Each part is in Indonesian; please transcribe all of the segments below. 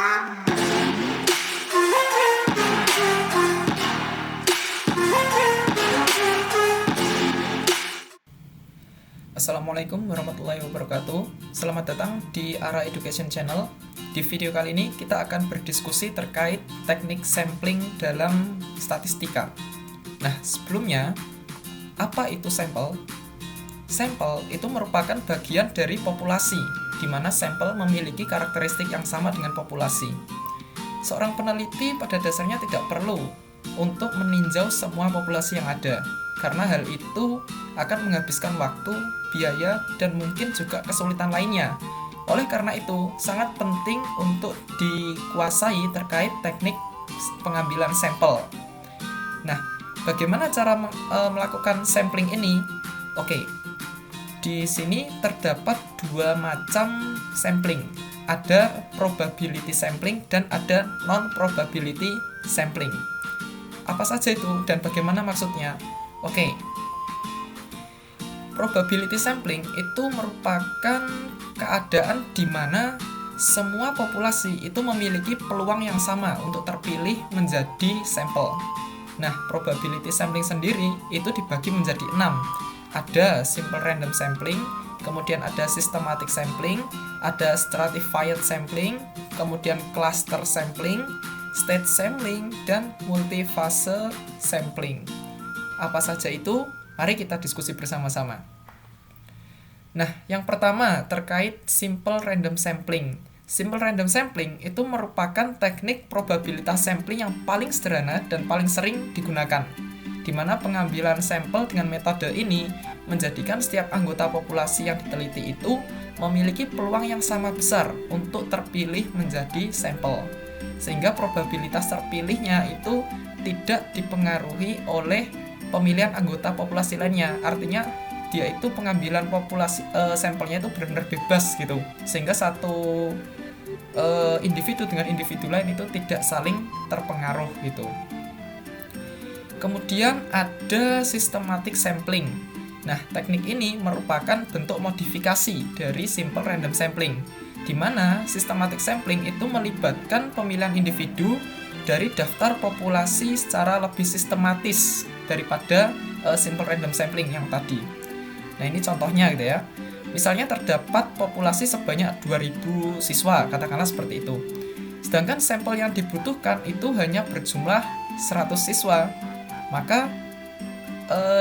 Assalamualaikum warahmatullahi wabarakatuh. Selamat datang di Ara Education Channel. Di video kali ini kita akan berdiskusi terkait teknik sampling dalam statistika. Nah, sebelumnya, apa itu sampel? Sampel itu merupakan bagian dari populasi, di mana sampel memiliki karakteristik yang sama dengan populasi. Seorang peneliti pada dasarnya tidak perlu untuk meninjau semua populasi yang ada, karena hal itu akan menghabiskan waktu, biaya, dan mungkin juga kesulitan lainnya. Oleh karena itu, sangat penting untuk dikuasai terkait teknik pengambilan sampel. Nah, bagaimana cara melakukan sampling ini? Oke, di sini terdapat dua macam sampling. Ada probability sampling dan ada non-probability sampling. Apa saja itu dan bagaimana maksudnya? Oke, probability sampling itu merupakan keadaan di mana semua populasi itu memiliki peluang yang sama untuk terpilih menjadi sampel. Nah, probability sampling sendiri itu dibagi menjadi 6. Ada simple random sampling, kemudian ada systematic sampling, ada stratified sampling, kemudian cluster sampling, state sampling, dan multifase sampling. Apa saja itu? Mari kita diskusi bersama-sama. Nah, yang pertama terkait simple random sampling. Simple random sampling itu merupakan teknik probabilitas sampling yang paling sederhana dan paling sering digunakan, di mana pengambilan sampel dengan metode ini menjadikan setiap anggota populasi yang diteliti itu memiliki peluang yang sama besar untuk terpilih menjadi sampel, sehingga probabilitas terpilihnya itu tidak dipengaruhi oleh pemilihan anggota populasi lainnya. Artinya dia itu pengambilan populasi sampelnya itu benar-benar bebas gitu, sehingga satu individu dengan individu lain itu tidak saling terpengaruh gitu. Kemudian ada systematic sampling. Nah, teknik ini merupakan bentuk modifikasi dari simple random sampling, di mana systematic sampling itu melibatkan pemilihan individu dari daftar populasi secara lebih sistematis daripada simple random sampling yang tadi. Nah, ini contohnya gitu ya. Misalnya terdapat populasi sebanyak 2000 siswa, katakanlah seperti itu. Sedangkan sampel yang dibutuhkan itu hanya berjumlah 100 siswa. Maka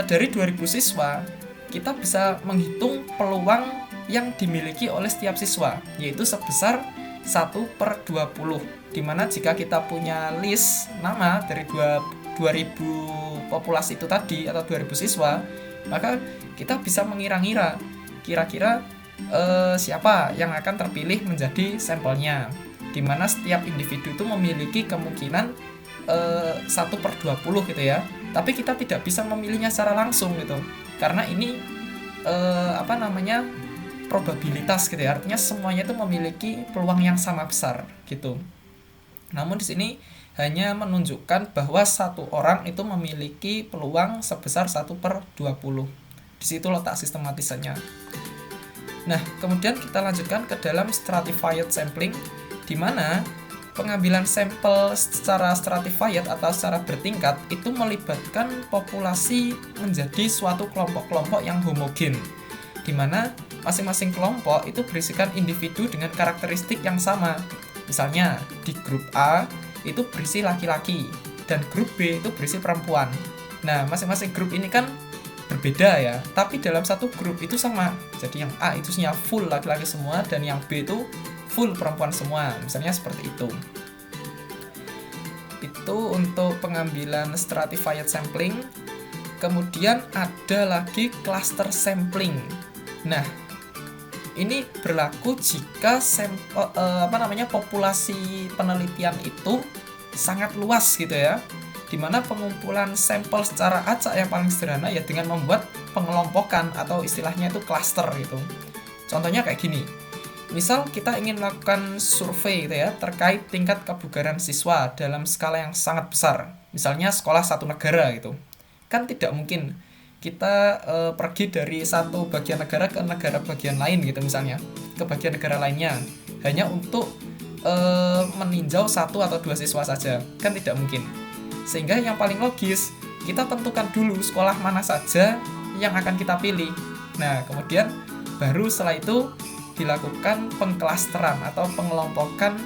dari 2000 siswa, kita bisa menghitung peluang yang dimiliki oleh setiap siswa, yaitu sebesar 1/20. Dimana jika kita punya list nama dari 2000 populasi itu tadi atau 2000 siswa, maka kita bisa mengira-ngira kira-kira siapa yang akan terpilih menjadi sampelnya, dimana setiap individu itu memiliki kemungkinan 1/20 gitu ya. Tapi kita tidak bisa memilihnya secara langsung gitu, karena ini probabilitas gitu ya. Artinya semuanya itu memiliki peluang yang sama besar gitu. Namun di sini hanya menunjukkan bahwa satu orang itu memiliki peluang sebesar 1/20. Di situ letak sistematisanya. Nah, kemudian kita lanjutkan ke dalam stratified sampling, di mana pengambilan sampel secara stratified atau secara bertingkat itu melibatkan populasi menjadi suatu kelompok-kelompok yang homogen, di mana masing-masing kelompok itu berisikan individu dengan karakteristik yang sama. Misalnya di grup A itu berisi laki-laki dan grup B itu berisi perempuan. Nah, masing-masing grup ini kan berbeda ya, tapi dalam satu grup itu sama. Jadi yang A itu full laki-laki semua dan yang B itu full perempuan semua, misalnya seperti itu. Itu untuk pengambilan stratified sampling. Kemudian ada lagi cluster sampling. Nah, ini berlaku jika populasi penelitian itu sangat luas gitu ya, dimana pengumpulan sampel secara acak yang paling sederhana ya dengan membuat pengelompokan atau istilahnya itu cluster gitu. Contohnya kayak gini. Misal kita ingin melakukan survei gitu ya, terkait tingkat kebugaran siswa dalam skala yang sangat besar. Misalnya sekolah satu negara gitu. Kan tidak mungkin kita pergi dari satu bagian negara ke negara bagian lain gitu misalnya, ke bagian negara lainnya, hanya untuk meninjau 1 atau 2 siswa saja, kan tidak mungkin. Sehingga yang paling logis, kita tentukan dulu sekolah mana saja yang akan kita pilih. Nah, kemudian baru setelah itu dilakukan pengklasteran atau pengelompokan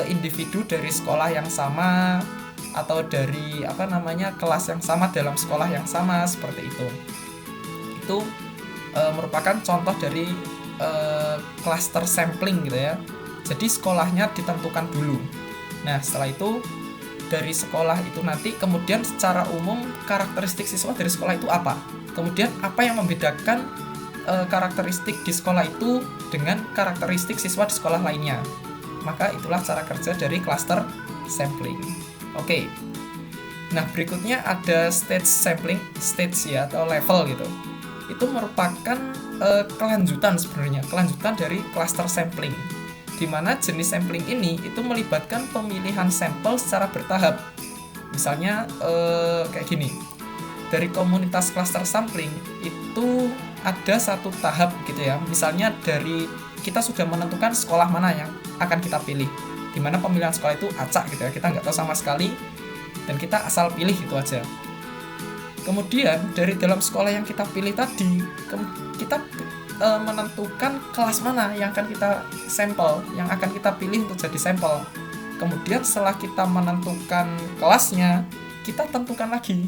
individu dari sekolah yang sama atau dari kelas yang sama dalam sekolah yang sama, seperti itu. Itu merupakan contoh dari cluster sampling gitu ya. Jadi sekolahnya ditentukan dulu. Nah, setelah itu dari sekolah itu nanti kemudian secara umum karakteristik siswa dari sekolah itu apa? Kemudian apa yang membedakan karakteristik di sekolah itu dengan karakteristik siswa di sekolah lainnya? Maka itulah cara kerja dari cluster sampling. Oke. Nah, berikutnya ada stage sampling, stage ya atau level gitu. Itu merupakan kelanjutan dari cluster sampling, di mana jenis sampling ini itu melibatkan pemilihan sampel secara bertahap. Misalnya kayak gini, dari komunitas cluster sampling itu ada satu tahap gitu ya. Misalnya dari kita sudah menentukan sekolah mana yang akan kita pilih, di mana pemilihan sekolah itu acak gitu ya, kita nggak tahu sama sekali dan kita asal pilih itu aja. Kemudian dari dalam sekolah yang kita pilih tadi, kita menentukan kelas mana yang akan kita sampel, yang akan kita pilih untuk jadi sampel. Kemudian setelah kita menentukan kelasnya, kita tentukan lagi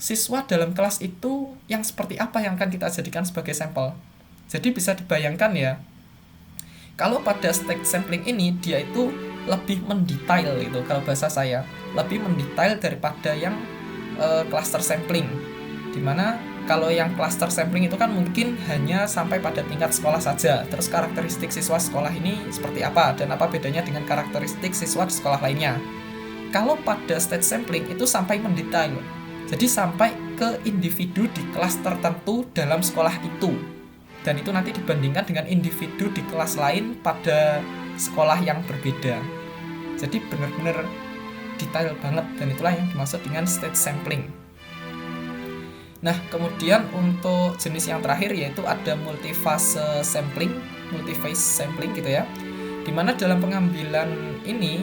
siswa dalam kelas itu yang seperti apa yang akan kita jadikan sebagai sampel. Jadi bisa dibayangkan ya, kalau pada stage sampling ini dia itu lebih mendetail gitu, kalau bahasa saya lebih mendetail daripada yang cluster sampling, dimana kalau yang cluster sampling itu kan mungkin hanya sampai pada tingkat sekolah saja, terus karakteristik siswa sekolah ini seperti apa dan apa bedanya dengan karakteristik siswa di sekolah lainnya. Kalau pada stage sampling itu sampai mendetail, jadi sampai ke individu di kelas tertentu dalam sekolah itu, dan itu nanti dibandingkan dengan individu di kelas lain pada sekolah yang berbeda. Jadi benar-benar detail banget, dan itulah yang dimaksud dengan stage sampling. Nah, kemudian untuk jenis yang terakhir yaitu ada multiphase sampling gitu ya, dimana dalam pengambilan ini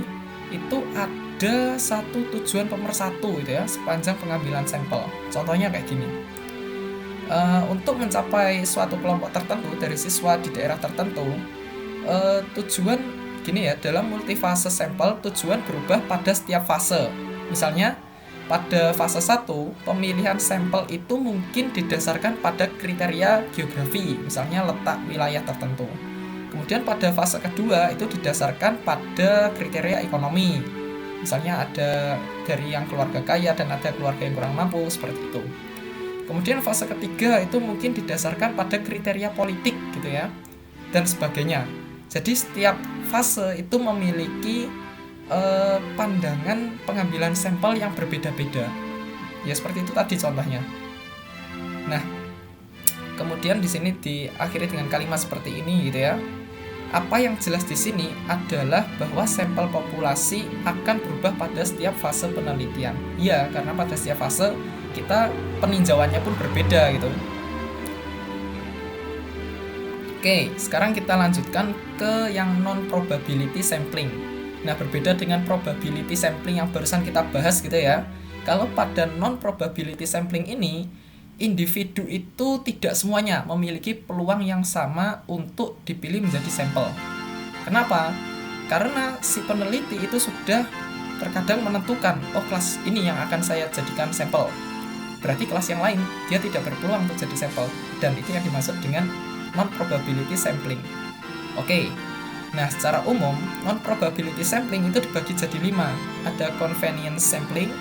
itu ada satu tujuan pemersatu gitu ya sepanjang pengambilan sampel. Contohnya kayak gini, untuk mencapai suatu kelompok tertentu dari siswa di daerah tertentu, tujuan gini ya, dalam multifase sampel tujuan berubah pada setiap fase. Misalnya pada fase 1, pemilihan sampel itu mungkin didasarkan pada kriteria geografi, misalnya letak wilayah tertentu. Kemudian pada fase kedua itu didasarkan pada kriteria ekonomi, misalnya ada dari yang keluarga kaya dan ada keluarga yang kurang mampu, seperti itu. Kemudian fase ketiga itu mungkin didasarkan pada kriteria politik gitu ya, dan sebagainya. Jadi setiap fase itu memiliki pandangan pengambilan sampel yang berbeda-beda. Ya seperti itu tadi contohnya. Nah, kemudian di sini diakhiri dengan kalimat seperti ini gitu ya. Apa yang jelas di sini adalah bahwa sampel populasi akan berubah pada setiap fase penelitian. Ya, karena pada setiap fase kita peninjauannya pun berbeda gitu. Oke, sekarang kita lanjutkan ke yang non-probability sampling. Nah, berbeda dengan probability sampling yang barusan kita bahas gitu ya. Kalau pada non-probability sampling ini, individu itu tidak semuanya memiliki peluang yang sama untuk dipilih menjadi sampel. Kenapa? Karena si peneliti itu sudah terkadang menentukan, oh kelas ini yang akan saya jadikan sampel. Berarti kelas yang lain dia tidak berpeluang untuk jadi sampel, dan itu yang dimaksud dengan non-probability sampling. Oke, nah secara umum non-probability sampling itu dibagi jadi 5. Ada convenience sampling,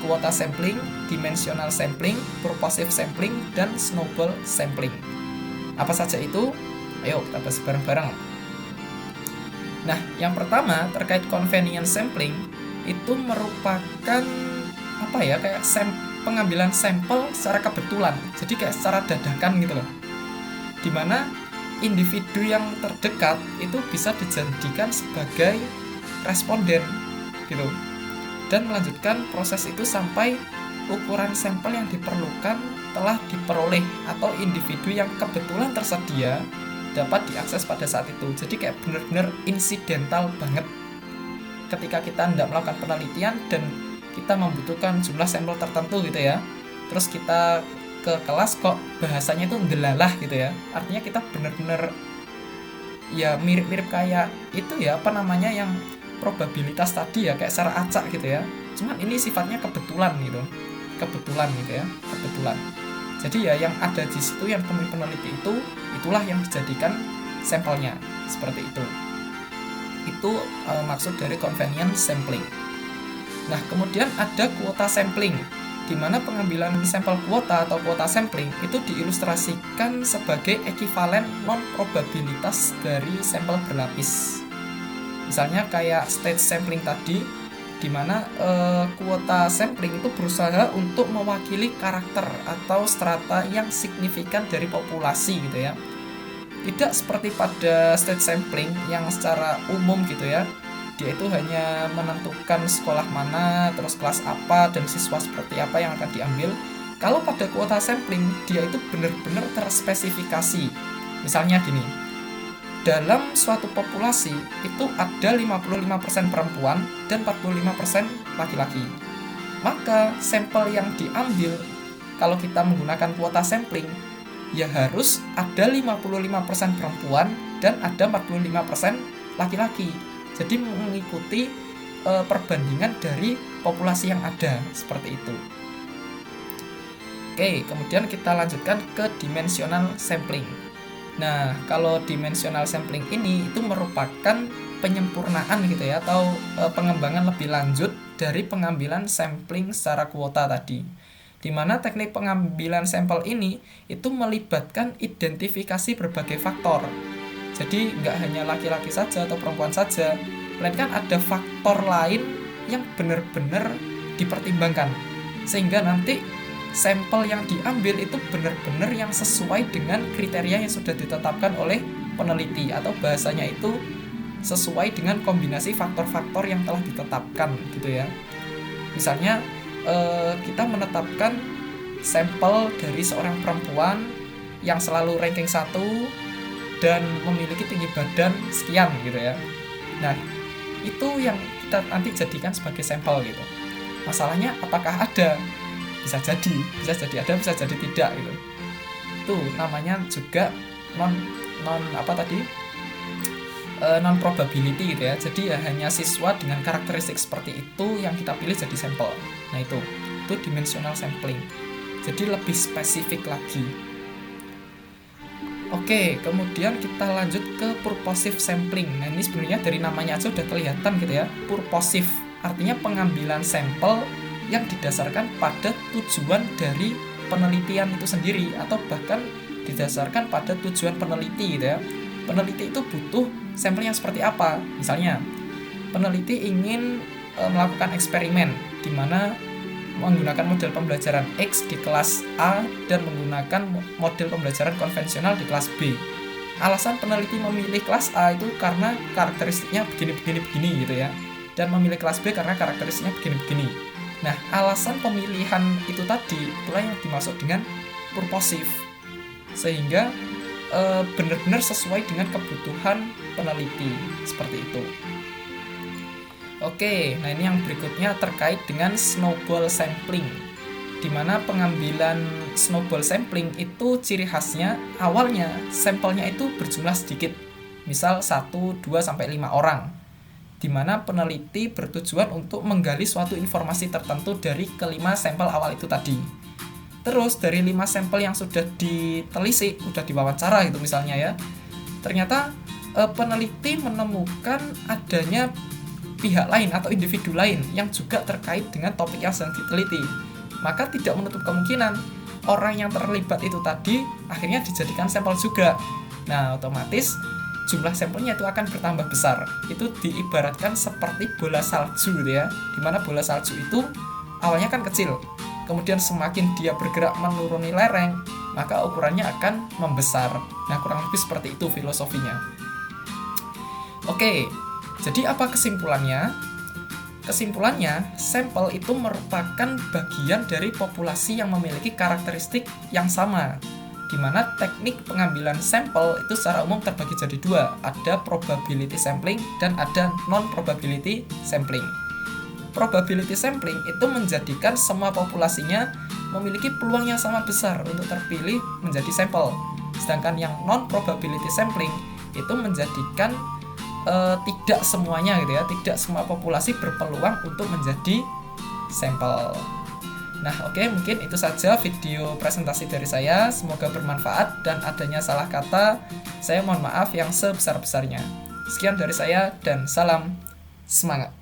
quota sampling, dimensional sampling, purposive sampling, dan snowball sampling. Apa saja itu? Ayo kita bahas bareng-bareng. Nah, yang pertama terkait convenience sampling itu merupakan kayak pengambilan sampel secara kebetulan, jadi kayak secara dadakan gitu loh, dimana individu yang terdekat itu bisa dijadikan sebagai responden gitu, dan melanjutkan proses itu sampai ukuran sampel yang diperlukan telah diperoleh atau individu yang kebetulan tersedia dapat diakses pada saat itu. Jadi kayak benar-benar insidental banget ketika kita hendak melakukan penelitian dan kita membutuhkan jumlah sampel tertentu gitu ya. Terus kita ke kelas kok bahasanya itu ndelalah gitu ya. Artinya kita benar-benar ya mirip-mirip kayak itu ya, apa namanya, yang probabilitas tadi ya, kayak secara acak gitu ya. Cuman ini sifatnya kebetulan gitu. Kebetulan gitu ya, kebetulan. Jadi ya yang ada di situ yang peneliti itulah yang dijadikan sampelnya, seperti itu. Itu maksud dari convenience sampling. Nah, kemudian ada kuota sampling, di mana pengambilan sampel kuota atau kuota sampling itu diilustrasikan sebagai ekivalen non-probabilitas dari sampel berlapis. Misalnya kayak stage sampling tadi, di mana kuota sampling itu berusaha untuk mewakili karakter atau strata yang signifikan dari populasi gitu ya. Tidak seperti pada stage sampling yang secara umum gitu ya, dia itu hanya menentukan sekolah mana, terus kelas apa, dan siswa seperti apa yang akan diambil. Kalau pada kuota sampling, dia itu benar-benar terspesifikasi. Misalnya gini, dalam suatu populasi itu ada 55% perempuan dan 45% laki-laki. Maka sampel yang diambil kalau kita menggunakan kuota sampling, ya harus ada 55% perempuan dan ada 45% laki-laki. Jadi mengikuti perbandingan dari populasi yang ada, seperti itu. Oke, kemudian kita lanjutkan ke dimensional sampling. Nah, kalau dimensional sampling ini itu merupakan penyempurnaan gitu ya, atau pengembangan lebih lanjut dari pengambilan sampling secara kuota tadi. Di mana teknik pengambilan sampel ini itu melibatkan identifikasi berbagai faktor. Jadi nggak hanya laki-laki saja atau perempuan saja, melainkan ada faktor lain yang benar-benar dipertimbangkan, sehingga nanti sampel yang diambil itu benar-benar yang sesuai dengan kriteria yang sudah ditetapkan oleh peneliti, atau bahasanya itu sesuai dengan kombinasi faktor-faktor yang telah ditetapkan gitu ya. Misalnya kita menetapkan sampel dari seorang perempuan yang selalu ranking 1 dan memiliki tinggi badan sekian gitu ya. Nah, itu yang kita nanti jadikan sebagai sampel gitu. Masalahnya apakah ada? Bisa jadi ada, bisa jadi tidak gitu. Itu namanya juga non probability gitu ya. Jadi ya hanya siswa dengan karakteristik seperti itu yang kita pilih jadi sampel. Nah, itu dimensional sampling. Jadi lebih spesifik lagi. Oke, kemudian kita lanjut ke purposive sampling. Nah, ini sebenarnya dari namanya aja udah kelihatan gitu ya. Purposive artinya pengambilan sampel yang didasarkan pada tujuan dari penelitian itu sendiri, atau bahkan didasarkan pada tujuan peneliti gitu ya. Peneliti itu butuh sampel yang seperti apa? Misalnya, peneliti ingin melakukan eksperimen di mana menggunakan model pembelajaran X di kelas A dan menggunakan model pembelajaran konvensional di kelas B. Alasan peneliti memilih kelas A itu karena karakteristiknya begini gitu ya, dan memilih kelas B karena karakteristiknya begini. Nah, alasan pemilihan itu tadi itulah yang dimaksud dengan purposive, sehingga benar-benar sesuai dengan kebutuhan peneliti, seperti itu. Oke, nah ini yang berikutnya terkait dengan snowball sampling, di mana pengambilan snowball sampling itu ciri khasnya awalnya sampelnya itu berjumlah sedikit, misal 1, 2, sampai 5 orang, di mana peneliti bertujuan untuk menggali suatu informasi tertentu dari kelima sampel awal itu tadi. Terus dari 5 sampel yang sudah ditelisik, sudah diwawancara gitu misalnya ya, ternyata peneliti menemukan adanya pihak lain atau individu lain yang juga terkait dengan topik yang sedang diteliti. Maka tidak menutup kemungkinan orang yang terlibat itu tadi akhirnya dijadikan sampel juga. Nah, otomatis jumlah sampelnya itu akan bertambah besar. Itu diibaratkan seperti bola salju gitu ya, dimana bola salju itu awalnya kan kecil, kemudian semakin dia bergerak menuruni lereng, maka ukurannya akan membesar. Nah, kurang lebih seperti itu filosofinya. Oke, jadi apa kesimpulannya? Kesimpulannya, sampel itu merupakan bagian dari populasi yang memiliki karakteristik yang sama. di mana teknik pengambilan sampel itu secara umum terbagi jadi dua, ada probability sampling dan ada non-probability sampling. Probability sampling itu menjadikan semua populasinya memiliki peluang yang sama besar untuk terpilih menjadi sampel. Sedangkan yang non-probability sampling itu menjadikan tidak semuanya gitu ya, tidak semua populasi berpeluang untuk menjadi sampel. Nah, oke, mungkin itu saja video presentasi dari saya. Semoga bermanfaat, dan adanya salah kata saya mohon maaf yang sebesar-besarnya. Sekian dari saya dan salam semangat.